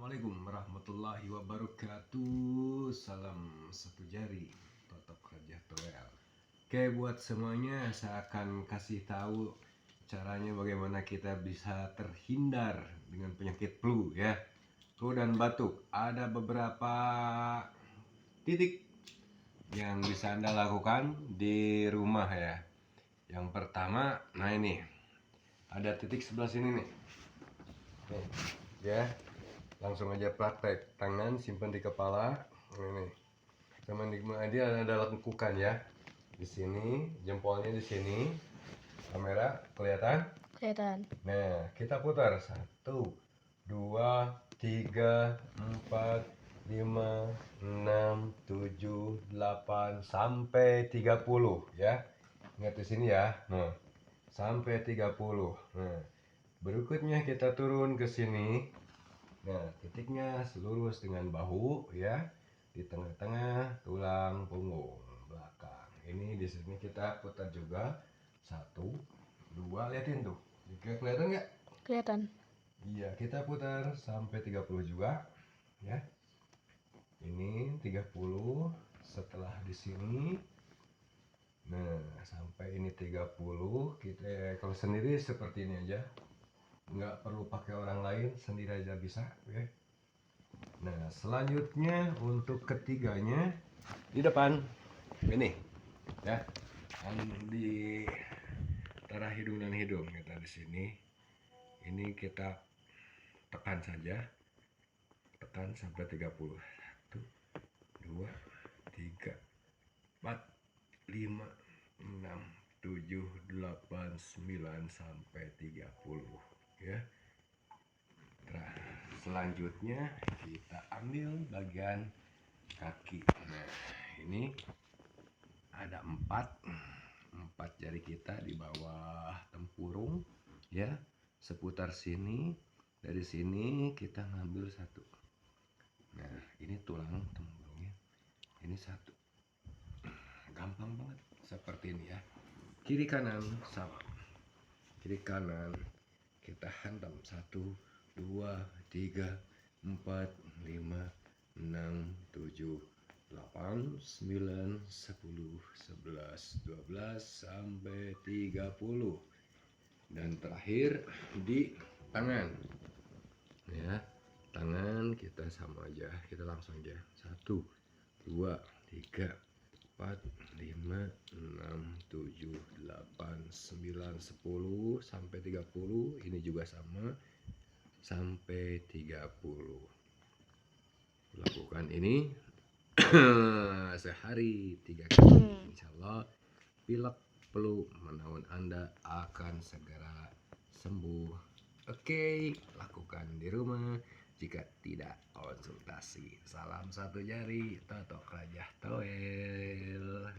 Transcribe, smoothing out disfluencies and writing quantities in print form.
Assalamualaikum warahmatullahi wabarakatuh. Salam satu jari, totok Raja Toel. Oke, buat semuanya saya akan kasih tahu caranya bagaimana kita bisa terhindar dengan penyakit flu ya. Flu dan batuk. Ada beberapa titik yang bisa Anda lakukan di rumah ya. Yang pertama, nah ini ada titik sebelah sini nih. Nih, ya. Langsung aja praktek, tangan simpan di kepala ini, sama dia ada lekukan ya di sini, jempolnya di sini, kamera kelihatan. Nah, kita putar 1 2 3 4 5 6 7 8 sampai 30 ya. Ingat di sini ya. Nah, sampai 30. Nah, berikutnya kita turun ke sini. Nah, titiknya selurus dengan bahu ya, di tengah-tengah tulang punggung belakang. Ini di sini kita putar juga 1 2, liatin tuh. Kelihatan nggak? Kelihatan. Iya, kita putar sampai 30 juga ya. Ini 30 setelah di sini. Nah, sampai ini 30, kita kalau sendiri seperti ini aja. Nggak perlu pakai orang lain, sendiri aja bisa ya. Nah, selanjutnya untuk ketiganya di depan ini ya, di antara hidung dan hidung kita di sini. Ini kita tekan saja, tekan sampai 30. 1 2 3 4 5 6 7 8 9 sampai 30 ya. Selanjutnya kita ambil bagian kaki. Nah, ini ada 4 jari kita di bawah tempurung ya, seputar sini. Dari sini kita ngambil 1. Nah, ini tulang tempurungnya, ini 1. Gampang banget seperti ini ya. Kiri kanan sama, kiri kanan kita hantam 1 2 3 4 5 6 7 8 9 10 11 12 sampai 30. Dan terakhir di tangan ya. Tangan kita sama aja, kita langsung aja 1 2 3 4 5 6 7 8 9 10 sampai 30. Ini juga sama sampai 30. Lakukan ini sehari 3 kali. Insyaallah pilek flu menaun Anda akan segera sembuh. Oke, lakukan di rumah. Jika tidak, konsultasi. Salam satu jari, totok Raja Toel.